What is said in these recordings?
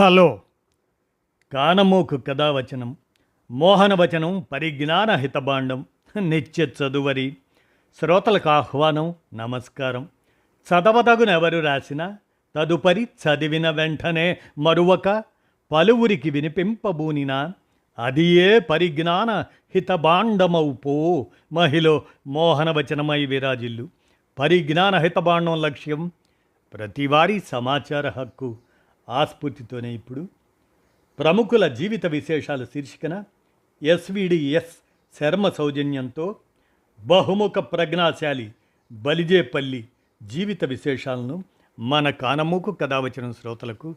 Hello కానమోకు కథావచనం మోహనవచనం పరిజ్ఞాన హితబాండం నిత్య చదువరి శ్రోతలకు ఆహ్వానం నమస్కారం. చదవదగునెవరు రాసిన తదుపరి చదివిన వెంటనే మరువక పలువురికి వినిపింపబూనిన అది ఏ పరిజ్ఞాన హితబాండమౌపో మహిళ మోహనవచనమై విరాజిల్లు. పరిజ్ఞాన హితబాండం లక్ష్యం ప్రతివారీ సమాచార హక్కు. ఆస్ఫూర్తితోనే ఇప్పుడు ప్రముఖుల జీవిత విశేషాలు శీర్షికన ఎస్విడిఎస్ శర్మ సౌజన్యంతో బహుముఖ ప్రజ్ఞాశాలి బలిజేపల్లి జీవిత విశేషాలను మన కానమూకు కథావచనం శ్రోతలకు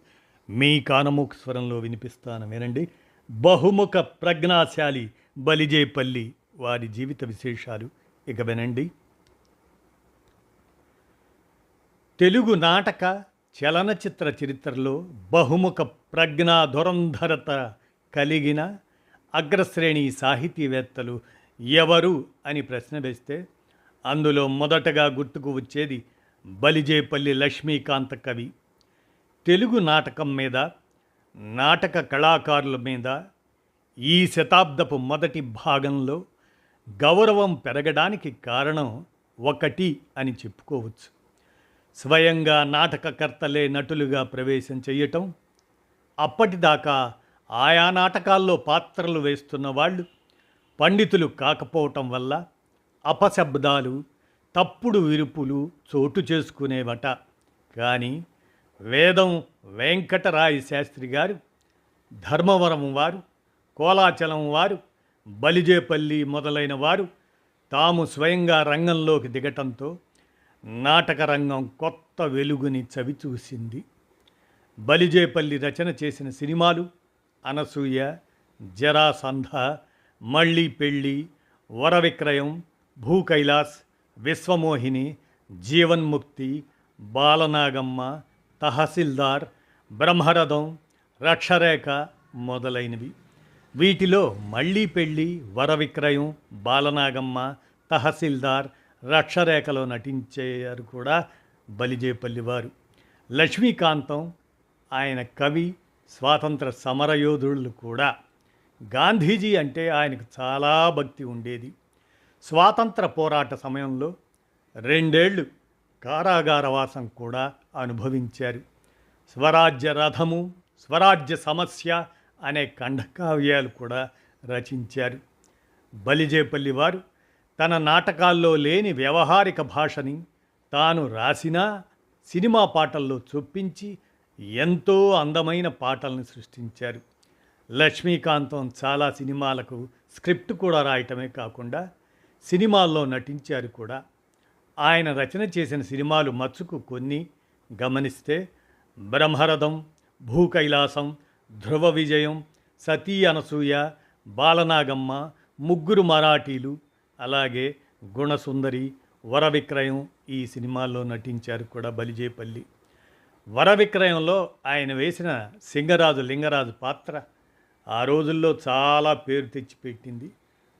మీ కానమూకు స్వరంలో వినిపిస్తాను వినండి. బహుముఖ ప్రజ్ఞాశాలి బలిజేపల్లి వారి జీవిత విశేషాలు ఇక వినండి. తెలుగు నాటక చలనచిత్ర చరిత్రలో బహుముఖ ప్రజ్ఞా ధురంధరత కలిగిన అగ్రశ్రేణి సాహితీవేత్తలు ఎవరు అని ప్రశ్న వేస్తే అందులో మొదటగా గుర్తుకు వచ్చేది బలిజేపల్లి లక్ష్మీకాంత కవి. తెలుగు నాటకం మీద, నాటక కళాకారుల మీద ఈ శతాబ్దపు మొదటి భాగంలో గౌరవం పెరగడానికి కారణం ఒకటి అని చెప్పుకోవచ్చు. స్వయంగా నాటకకర్తలే నటులుగా ప్రవేశం చేయటం, అప్పటిదాకా ఆయా నాటకాల్లో పాత్రలు వేస్తున్న వాళ్ళు పండితులు కాకపోవటం వల్ల అపశబ్దాలు, తప్పుడు విరుపులు చోటు చేసుకునేవట. కానీ వేదం వెంకటరాయ శాస్త్రి గారు, ధర్మవరం వారు, కోలాచలం వారు, బలిజేపల్లి మొదలైన వారు తాము స్వయంగా రంగంలోకి దిగటంతో నాటక రంగం కొత్త వెలుగుని చవిచూసింది. బలిజేపల్లి రచన చేసిన సినిమాలు అనసూయ, జరాసంధ, మళ్ళీ పెళ్ళి, వరవిక్రయం, భూకైలాస్, విశ్వమోహిని, జీవన్ముక్తి, బాలనాగమ్మ, తహసీల్దార్, బ్రహ్మరథం, రక్షరేఖ మొదలైనవి. వీటిలో మళ్ళీ పెళ్ళి, వరవిక్రయం, బాలనాగమ్మ, తహసీల్దార్, రక్షరేఖలో నటించారు కూడా బలిజేపల్లి వారు. లక్ష్మీకాంతం ఆయన కవి, స్వాతంత్ర సమరయోధులు కూడా. గాంధీజీ అంటే ఆయనకు చాలా భక్తి ఉండేది. స్వాతంత్ర పోరాట సమయంలో 2 ఏళ్ళు కారాగారవాసం కూడా అనుభవించారు. స్వరాజ్య రథము, స్వరాజ్య సమస్య అనే ఖండకావ్యాలు కూడా రచించారు. బలిజేపల్లి వారు తన నాటకాల్లో లేని వ్యవహారిక భాషని తాను రాసిన సినిమా పాటల్లో చొప్పించి ఎంతో అందమైన పాటలను సృష్టించారు. లక్ష్మీకాంతం చాలా సినిమాలకు స్క్రిప్ట్ కూడా రాయటమే కాకుండా సినిమాల్లో నటించారు కూడా. ఆయన రచన చేసిన సినిమాలు మచ్చుకు కొన్ని గమనిస్తే బ్రహ్మరథం, భూకైలాసం, ధ్రువ విజయం, సతీ అనసూయ, బాలనాగమ్మ, ముగ్గురు మరాఠీలు, అలాగే గుణసుందరి, వరవిక్రయం ఈ సినిమాల్లో నటించారు కూడా బలిజేపల్లి. వరవిక్రయంలో ఆయన వేసిన సింగరాజు లింగరాజు పాత్ర ఆ రోజుల్లో చాలా పేరు తెచ్చిపెట్టింది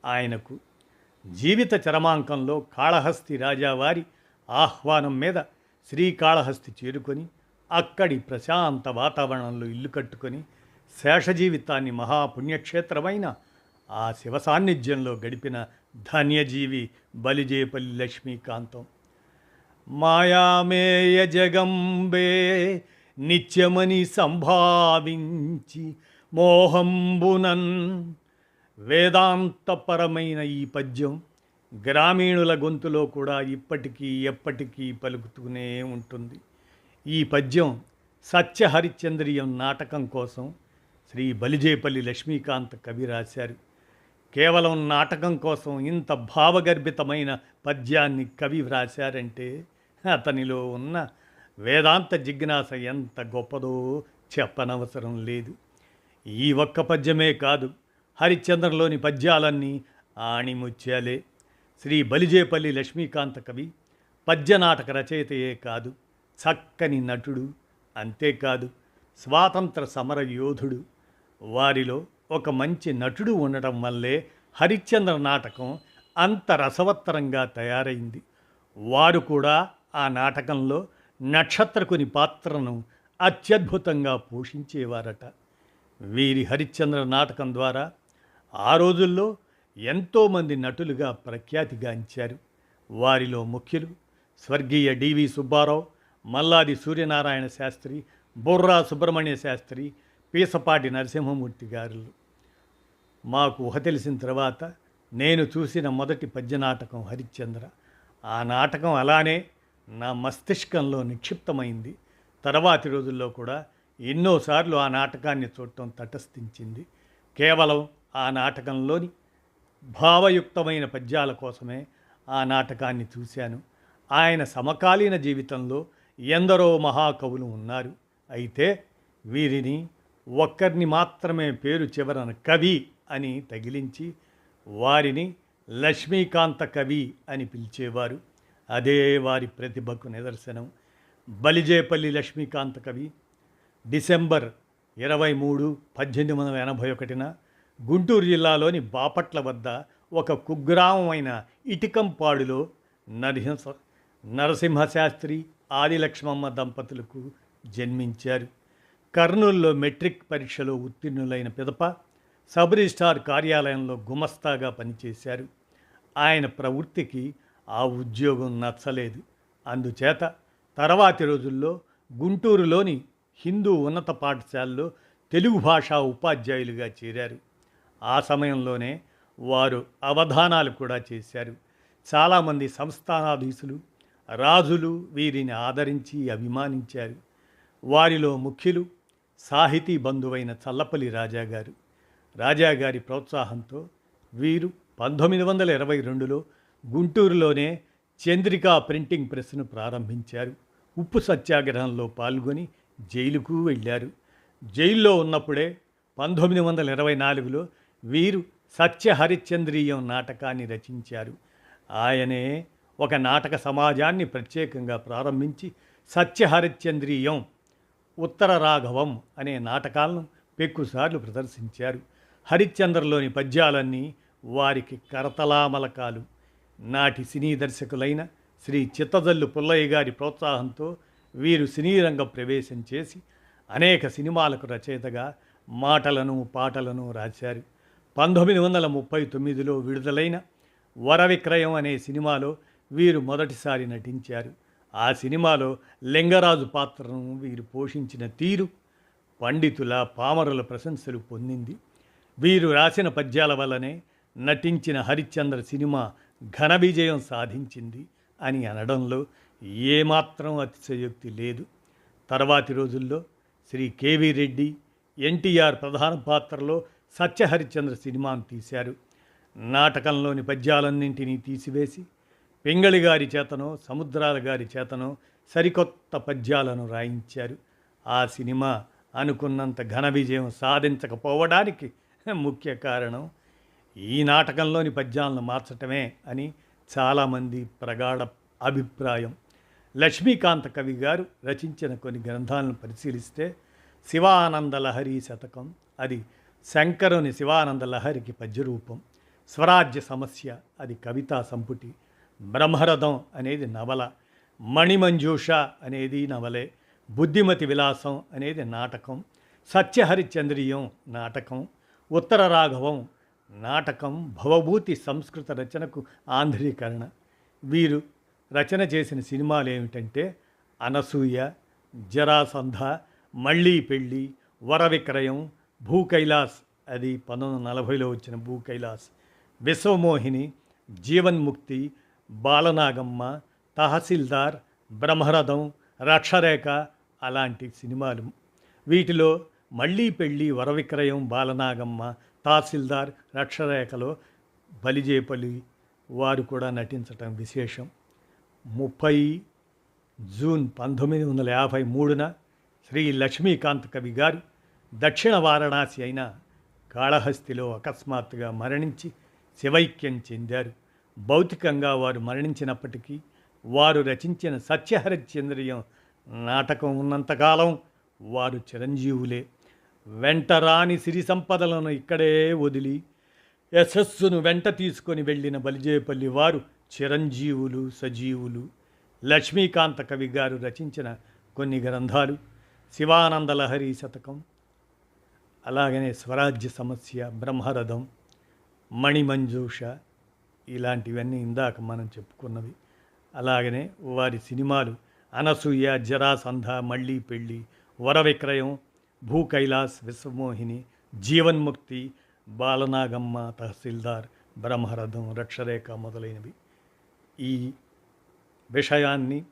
ఆయనకు. జీవిత చరమాంకంలో కాళహస్తి రాజావారి ఆహ్వానం మీద శ్రీకాళహస్తి చేరుకొని అక్కడి ప్రశాంత వాతావరణంలో ఇల్లు కట్టుకొని శేషజీవితాన్ని మహాపుణ్యక్షేత్రమైన ఆ శివ సాన్నిధ్యంలో గడిపిన ధన్యజీవి బలిజేపల్లి లక్ష్మీకాంతం. మాయామేయ జగంబే నిత్యమని సంభావించి మోహంబునన్. వేదాంతపరమైన ఈ పద్యం గ్రామీణుల గొంతులో కూడా ఇప్పటికీ ఎప్పటికీ పలుకుతూనే ఉంటుంది. ఈ పద్యం సత్యహరిశ్చంద్రియం నాటకం కోసం శ్రీ బలిజేపల్లి లక్ష్మీకాంత కవి రాశారు. కేవలం నాటకం కోసం ఇంత భావగర్భితమైన పద్యాన్ని కవి వ్రాశారంటే అతనిలో ఉన్న వేదాంత జిజ్ఞాస ఎంత గొప్పదో చెప్పనవసరం లేదు. ఈ ఒక్క పద్యమే కాదు, హరిశ్చంద్రలోని పద్యాలన్నీ ఆణిముత్యాలే. శ్రీ బలిజేపల్లి లక్ష్మీకాంత కవి పద్యనాటక రచయితయే కాదు, చక్కని నటుడు, అంతేకాదు స్వాతంత్ర సమర యోధుడు. వారిలో ఒక మంచి నటుడు ఉండటం వల్లే హరిశ్చంద్ర నాటకం అంత రసవత్తరంగా తయారైంది. వారు కూడా ఆ నాటకంలో నక్షత్రకుని పాత్రను అత్యద్భుతంగా పోషించేవారట. వీరి హరిశ్చంద్ర నాటకం ద్వారా ఆ రోజుల్లో ఎంతోమంది నటులుగా ప్రఖ్యాతిగాంచారు. వారిలో ముఖ్యులు స్వర్గీయ డివి సుబ్బారావు, మల్లాది సూర్యనారాయణ శాస్త్రి, బుర్రా సుబ్రహ్మణ్య శాస్త్రి, పీసపాటి నరసింహమూర్తి గారు. మాకు ఊహ తెలిసిన తర్వాత నేను చూసిన మొదటి పద్య నాటకం హరిశ్చంద్ర. ఆ నాటకం అలానే నా మస్తిష్కంలో నిక్షిప్తమైంది. తర్వాతి రోజుల్లో కూడా ఎన్నోసార్లు ఆ నాటకాన్ని చూడటం తటస్థించింది. కేవలం ఆ నాటకంలోని భావయుక్తమైన పద్యాల కోసమే ఆ నాటకాన్ని చూశాను. ఆయన సమకాలీన జీవితంలో ఎందరో మహాకవులు ఉన్నారు. అయితే వీరిని ఒక్కరిని మాత్రమే పేరు చివరన కవి అని తగిలించి వారిని లక్ష్మీకాంత కవి అని పిలిచేవారు. అదే వారి ప్రతిభకు నిదర్శనం. బలిజేపల్లి లక్ష్మీకాంత కవి డిసెంబర్ 23, 1881 గుంటూరు జిల్లాలోని బాపట్ల వద్ద ఒక కుగ్రామమైన ఇటికంపాడులో నరసింహశాస్త్రి, ఆదిలక్ష్మమ్మ దంపతులకు జన్మించారు. కర్నూలులో మెట్రిక్ పరీక్షలో ఉత్తీర్ణులైన పిదప సబ్ రిజిస్ట్రార్ కార్యాలయంలో గుమస్తాగా పనిచేశారు. ఆయన ప్రవృత్తికి ఆ ఉద్యోగం నచ్చలేదు. అందుచేత తర్వాతి రోజుల్లో గుంటూరులోని హిందూ ఉన్నత పాఠశాలలో తెలుగు భాషా ఉపాధ్యాయులుగా చేరారు. ఆ సమయంలోనే వారు అవధానాలు కూడా చేశారు. చాలామంది సంస్థానాధీశులు, రాజులు వీరిని ఆదరించి అభిమానించారు. వారిలో ముఖ్యులు సాహితీ బంధువైన చల్లపల్లి రాజాగారు. రాజాగారి ప్రోత్సాహంతో వీరు 1922లో గుంటూరులోనే చంద్రికా ప్రింటింగ్ ప్రెస్ను ప్రారంభించారు. ఉప్పు సత్యాగ్రహంలో పాల్గొని జైలుకు వెళ్ళారు. జైల్లో ఉన్నప్పుడే 1924లో వీరు సత్య హరిశ్చంద్రీయం నాటకాన్ని రచించారు. ఆయనే ఒక నాటక సమాజాన్ని ప్రత్యేకంగా ప్రారంభించి సత్య హరిశ్చంద్రీయం, ఉత్తర రాఘవం అనే నాటకాలను పెక్కుసార్లు ప్రదర్శించారు. హరిశ్చంద్రలోని పద్యాలన్నీ వారికి కరతలామలకాలు. నాటి సినీ దర్శకులైన శ్రీ చిత్తజల్లు పుల్లయ్య గారి ప్రోత్సాహంతో వీరు సినీ రంగ ప్రవేశం చేసి అనేక సినిమాలకు రచయితగా మాటలను పాటలను రాశారు. 1939లో విడుదలైన వర విక్రయం అనే సినిమాలో వీరు మొదటిసారి నటించారు. ఆ సినిమాలో లింగరాజు పాత్రను వీరు పోషించిన తీరు పండితుల, పామరుల ప్రశంసలు పొందింది. వీరు రాసిన పద్యాల వల్లనే నటించిన హరిశ్చంద్ర సినిమా ఘన విజయం సాధించింది అని అనడంలో ఏమాత్రం అతిశయోక్తి లేదు. తర్వాతి రోజుల్లో శ్రీ కేవీ రెడ్డి, ఎన్టీఆర్ ప్రధాన పాత్రలో సత్య హరిశ్చంద్ర సినిమాను తీశారు. నాటకంలోని పద్యాలన్నింటినీ తీసివేసి పింగళి గారి చేతనో, సముద్రాల గారి చేతనో సరికొత్త పద్యాలను రాయించారు. ఆ సినిమా అనుకున్నంత ఘన విజయం సాధించకపోవడానికి ముఖ్య కారణం ఈ నాటకంలోని పద్యాలను మార్చటమే అని చాలామంది ప్రగాఢ అభిప్రాయం. లక్ష్మీకాంత కవి గారు రచించిన కొన్ని గ్రంథాలను పరిశీలిస్తే శివానంద లహరి శతకం, అది శంకరుని శివానంద లహరికి పద్యరూపం. స్వరాజ్య సమస్య, అది కవితా సంపుటి. బ్రహ్మరథం అనేది నవల. మణిమంజూష అనేది నవలే. బుద్ధిమతి విలాసం అనేది నాటకం. సత్యహరిశ్చంద్రీయం నాటకం. ఉత్తర రాఘవం నాటకం భవభూతి సంస్కృత రచనకు ఆంధ్రీకరణ. వీరు రచన చేసిన సినిమాలు ఏమిటంటే అనసూయ, జరాసంధ, మళ్ళీ పెళ్ళి, వర విక్రయం, భూ కైలాస్, అది 1940లో వచ్చిన భూ కైలాస్, విశ్వమోహిని, జీవన్ముక్తి, బాలనాగమ్మ, తహసీల్దార్, బ్రహ్మరథం, రక్షరేఖ అలాంటి సినిమాలు. వీటిలో మళ్ళీ పెళ్ళి, వర విక్రయం, బాలనాగమ్మ, తహసీల్దార్, రక్షరేఖలో బలిజేపల్లి వారు కూడా నటించటం విశేషం. 30 జూన్ 1953న శ్రీ లక్ష్మీకాంత కవి గారు దక్షిణ వారణాసి అయిన కాళహస్తిలో అకస్మాత్తుగా మరణించి శివైక్యం చెందారు. భౌతికంగా వారు మరణించినప్పటికీ వారు రచించిన సత్యహరిశ్చంద్రీయం నాటకం ఉన్నంతకాలం వారు చిరంజీవులే. వెంటరాని సిరి సంపదలను ఇక్కడే వదిలి యశస్సును వెంట తీసుకొని వెళ్ళిన బలిజేపల్లి వారు చిరంజీవులు, సజీవులు. లక్ష్మీకాంత కవి గారు రచించిన కొన్ని గ్రంథాలు శివానంద లహరి శతకం, అలాగనే స్వరాజ్య సమస్య, బ్రహ్మరథం, మణిమంజూష, ఇలాంటివన్నీ ఇందాక మనం చెప్పుకున్నవి. అలాగనే వారి సినిమాలు అనసూయ, జరాసంధ, మళ్ళీ పెళ్ళి, వర విక్రయం, భూ కైలాస్, విశ్వమోహిని, జీవన్ముక్తి, బాలనాగమ్మ, తహసీల్దార్, బ్రహ్మరథం, రక్షరేఖ మొదలైనవి. ఈ విషయాన్ని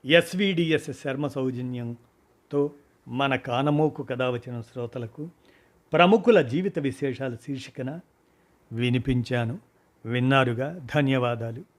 ఎస్విడిఎస్ శర్మ సౌజన్యంతో మన కానమోకు కథ వచ్చిన శ్రోతలకు ప్రముఖుల జీవిత విశేషాల శీర్షికన వినిపించాను. విన్నారుగా. ధన్యవాదాలు.